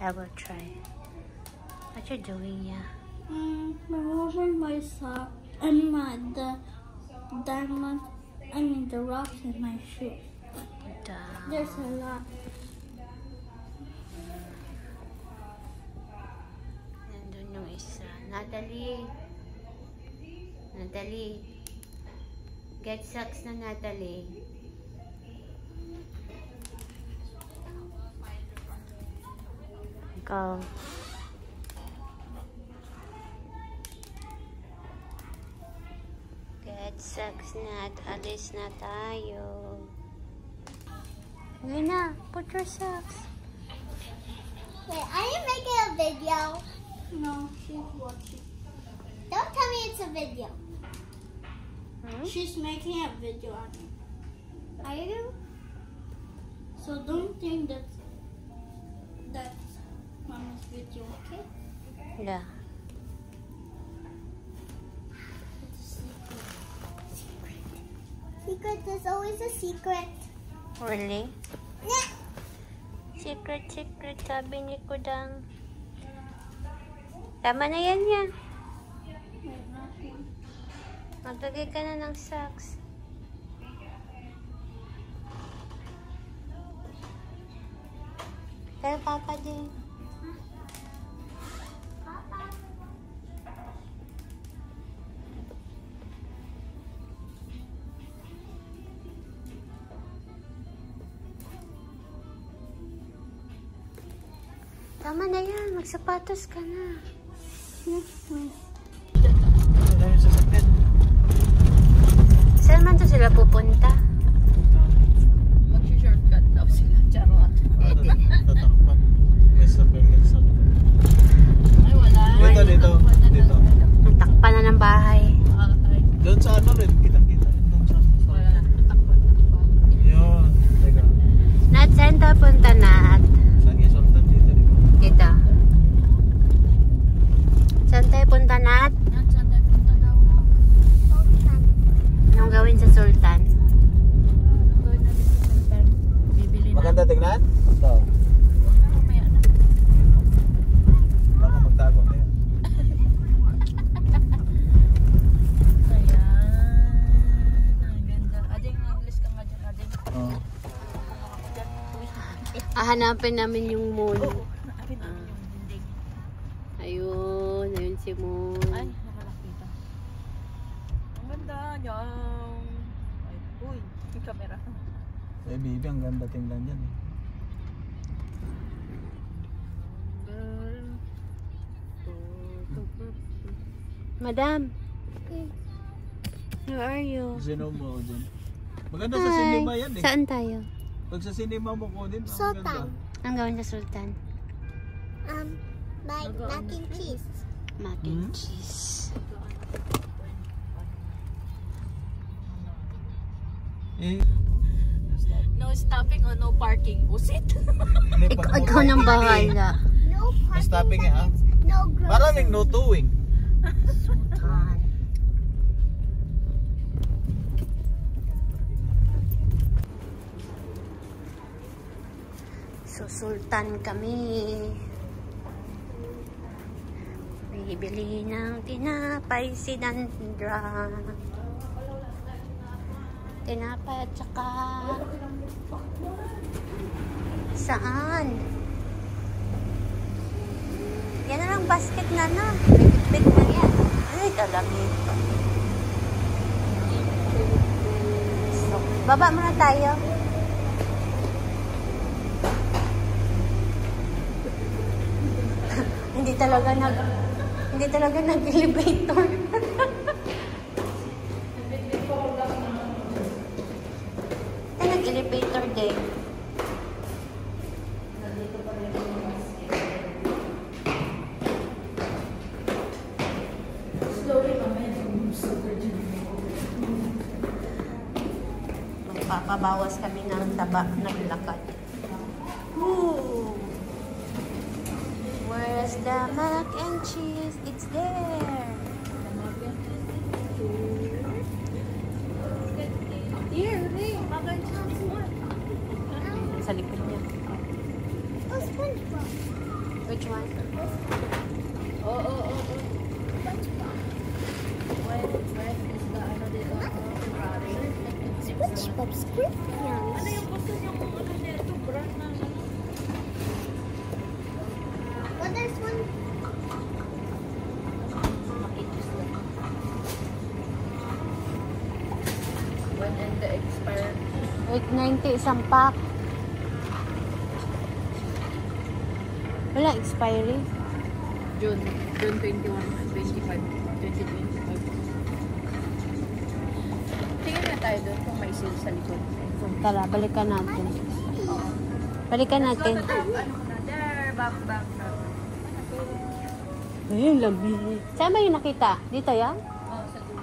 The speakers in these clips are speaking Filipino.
I will try. What you doing, yeah? Removing my sock and the diamond. I mean the rocks in my shoe. There's a lot. Nandun yung isa. Natalie. Natalie. Get socks na, Natalie. Go. Get socks na at alis na tayo. Ngayon na, put your socks. Wait, are you making a video? No, she's watching. Don't tell me it's a video. She's making a video on it. Are you? So don't think that's Mama's video, okay? Yeah. Secret, there's always a secret. Really? Yeah. Secret, sabi ni Kudang. Tama na yan yan. Maglagay ka na ng socks. Pero Papa din. Tama na yan. Magsapatos ka na. Saan man to sila pupunta? Mag-shortcut daw sila. Charot. Tatakpan. Ay, wala. Dito. Natakpan na ng bahay. Doon sa ano rin, kita-kita. Doon sa Wala. Takpan. yun. Teka. Nat, saan tayo punta, Nat? Saan yung sultan dito? Dito. Saan tayo punta, Nat? Saan tayo punta daw? Anong gawin sa Sultan? Anong gawin natin sa Sultan? Bibili na. Maganda tignan? Ito. Mamaya na. Baka magtago na yan. Ayan. Ang ganda. Ading, mag-list ka nga dyan, Ading. Oo. Hahanapin namin yung moon. Nakapin namin yung dinding. Ayun. Ayun si moon. Ay, nakalakita. Ang ganda. Yan. Ay, uy. Yung camera. Eh, baby, ang ganda tingnan yan eh. Madam. Where are you? Sino mo dyan? Maganda sa cinema yan eh. Saan tayo? Pag sa cinema mo kunin, ang Sultan. ganda. Ang gawin sa Sultan? Like mac and cheese. Mac and cheese. Eh, No stopping or no parking. Busit. hindi, Ikaw nang bahala. No parking. stopping eh, ah. No groceries. Parang may no towing. Sultan. So, Sultan kami. Bibili ng tinapay si Dandra. Tinapay at saka saan? Yan na lang basket na na. Bit na yan. Ay, talamig. So, baba muna tayo. Hindi talaga nag-elevator. Ay, nag-elevator din. Magpapabawas kami ng taba ng lakad. Woo! Where's the mac and cheese? It's there. Here, hey, mac and cheese. Sa likod niya. Oh, SpongeBob. Which one? Oh. When is the ano dito? February. SpongeBob Ano SquarePants. yung gusto niyo kung ano nito? Brand na ano? Well, there's one. Makitis lang. When and the expire. 890 isang pack. Wala expiry. June 21, 25, 2025. Tingin na tayo doon kung may sale sa likod. Tara, balikan natin. Oo. Balikan natin. Ano na? There, back na. Ayun, labi. Saan ba yung nakita? Dito yan? Oo, sa dulo.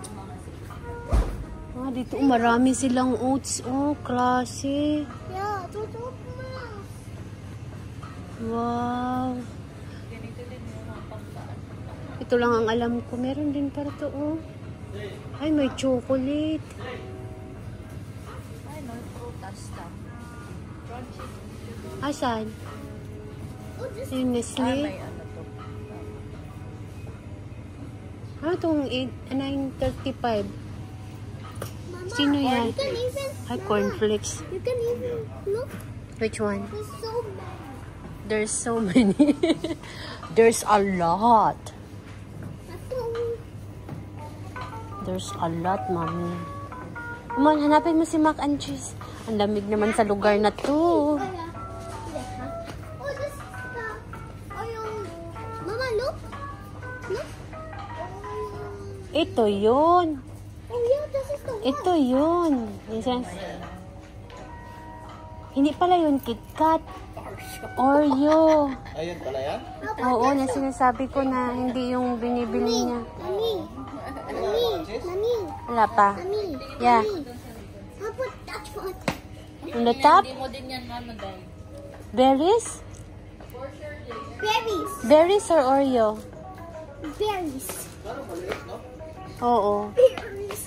Mga sale. Ah, dito marami silang oats. Oh, klase. Yeah, don't open mouth. Wow. Ganito din yung mga pagkaan. Ito lang ang alam ko. Meron din para to, oh. Ay, may chocolate. Ay, no, prutas lang. Crunchy. Asan? Oh, this Yung May Nestle. ano to. Ah, itong 9.35. Mama. Sino yan? You can even. Ay, Mama, cornflakes. You can even look. Which one? There's so many. There's so many. There's a lot. That's the only. There's a lot, mommy. Come on, hanapin mo si Mac and Cheese. Ang lamig naman sa lugar na to. Oh, yeah. Oh, this is the. Oh, yung. Mama, look. Look. Ito yun. Oh, yeah, this is the one. Ito yun. Hindi pala yun KitKat. Oreo. Ayun pala yan? Oo, na sinasabi ko na hindi yung binibili niya. Mommy. Wala pa. Mommy. Yeah. How about that one? On the top, Hindi mo din yan ano dahil. berries? Berries. Berries or Oreo? Berries. Oo. Berries.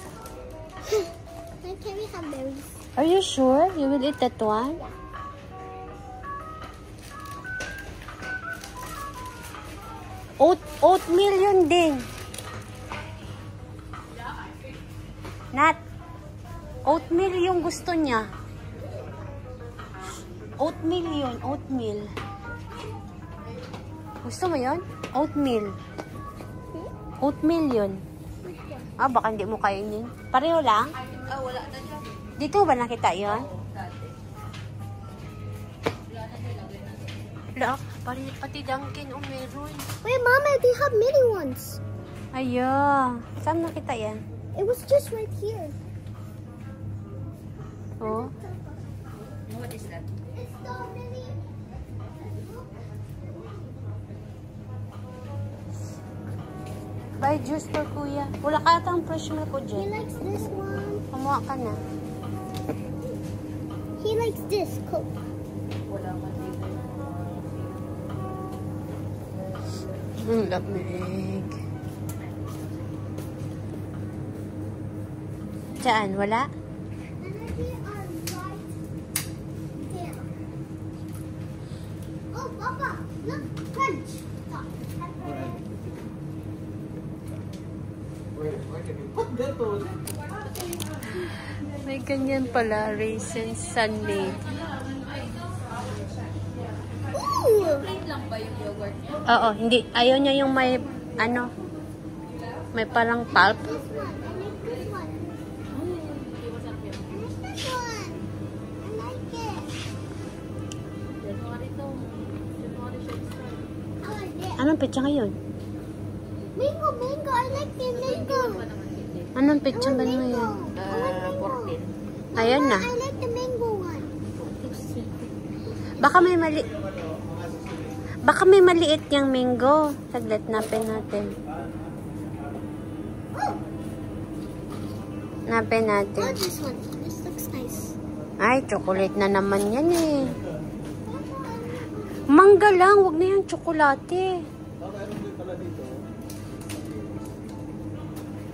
Can we have berries? Are you sure you will eat that one? Oatmeal yun din. Nat. Oatmeal yung gusto niya. Oatmeal yun. Oatmeal. Gusto mo yun? Oatmeal. Oatmeal yun. Ah, baka hindi mo kainin. Pareho lang? Ah, wala na dyan. Dito ba nakita yun? Wala. Pati Dunkin o meron. Wait, Mama, they have mini ones. Ayo. Saan nakita yan? It was just right here. Oh. What is that? It's the mini. Buy juice for kuya. Wala ka atang fresh milk ko He dyan. likes this one. Kumuha ka na. He likes this Coke. Wala man dito. Ang lamig. Saan? Wala? And then we are right there. Oh, Papa, look, crunch. Stop. Where can you put that on? May ganyan pala. Raisins sundae. Ooh. Plain lang ba yung yogurt niya? Oo, hindi. Ayaw niya yung may, ano, may parang pulp. This one. I like this one. Hindi mo sabi. I like this one. I like it. January to. January siya start. I like it. Anong petsa ngayon? Mango, mango. I like the mango. Pa naman hindi. Anong I petsa want ba mango. ngayon? I want mango. 14. Ayan na. I like the mango one. Baka may maliit yung mango. Saglit, napin natin. Napin Oh, natin. this one. This looks nice. Ay, chocolate na naman yan eh. Mangga lang, wag na yung tsokolate.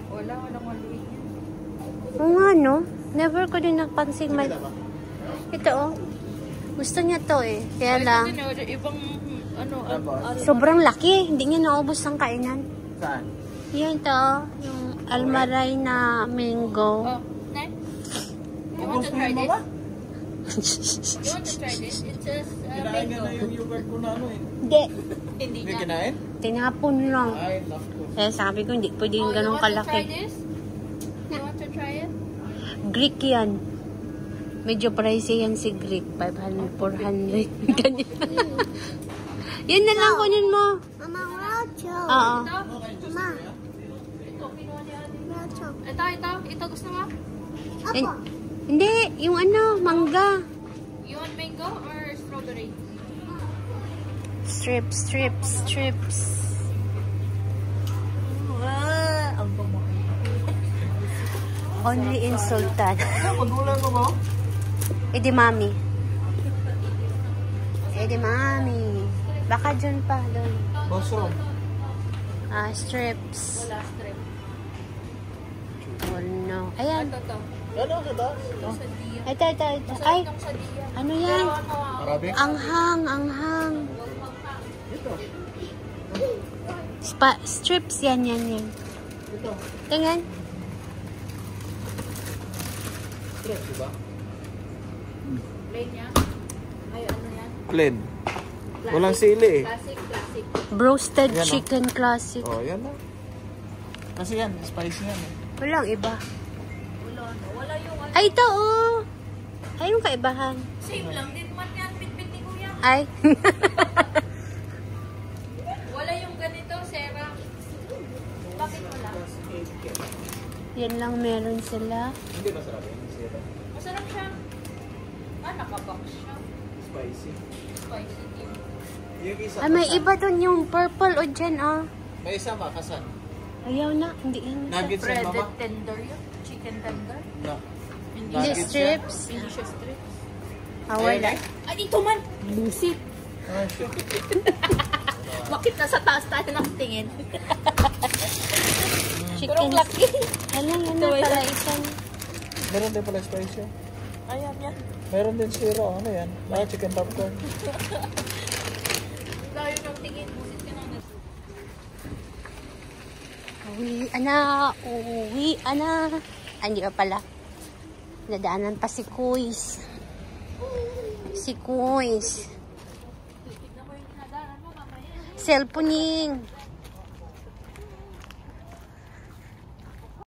Walang maliit yan. Oo nga, no? Never ko din napansin may... Ito, oh. Gusto niya to eh. Kaya lang. Ibang Sobrang laki. Hindi niya naubos ang kainan. Saan? Yan to. Yung almaray na mango. Oh, Nay? You want to try this? You want to try this? It says Kinain nga mango. na yung yogurt ko na ano eh. Hindi. Hindi Hindi nga. kinain? Tinapon lang. Ay, naku. Eh, sabi ko, hindi pwede yung Oh, ganong you want to try kalaki. this? You want to try it? Greek yan. Medyo pricey yan si Greek. 500, 400. Ganyan. Yan na lang, kunin mo. Mama, Rocho. Oo. Ito? Mama, Ito, kinuha ni Ate. Rocho. Ito gusto mo? Apo. Hindi, yung ano, mangga. You want mango or strawberry? Strips, strips, strips. Ang bango. Only in Sultan. Magulang mo ba? Edamame. Edamame. Baka dyan pa, doon. Mushroom. Strips. Wala strip. Oh no. Ayan. Ito. Ano ka ba? Sadia. Ito. Ay, Itong sadia. ano yan? Arabic? Anghang, anghang. Ito. Strips yan. Ito. Tingnan. Ito, diba? Plain niya. Ay, ano yan? Plain. Walang sili eh. Classic. Broasted Yan, oh. chicken classic. Oh, yan na. Kasi yan, spicy yan eh. Walang iba. Wala yung ano. Ay, ito oh. Ay, yung kaibahan. Same lang din man yan. Bit-bit ni Kuya. Ay. Wala yung ganito, Sarah. Bakit wala? Yan lang meron sila. Hindi masarap yan. Sira. Masarap siya. Nakabox siya. Spicy. Spicy din. Yung isa, Ay, may kasan. iba dun yung purple o dyan oh. May isa makasan. Ayaw na. Hindi yan. Nuggets yan, mama? Breaded tender yun. Chicken tender. No. Hindi Nuggets strips. Hindi siya strips. Ah, wala. Ay, ito man! Busit! Ay, shit. Bakit nasa taas tayo ng tingin? Chicken. Pero laki. Alam, yan na pala isang. Meron din pala spicy. Ayan yan. Meron din zero. Ano yan? Chicken popcorn. Layo ng tingin. Busit ka na. Uwi, ana. Hindi pa pala. Nadaanan pa si Kuis. Cellphoning.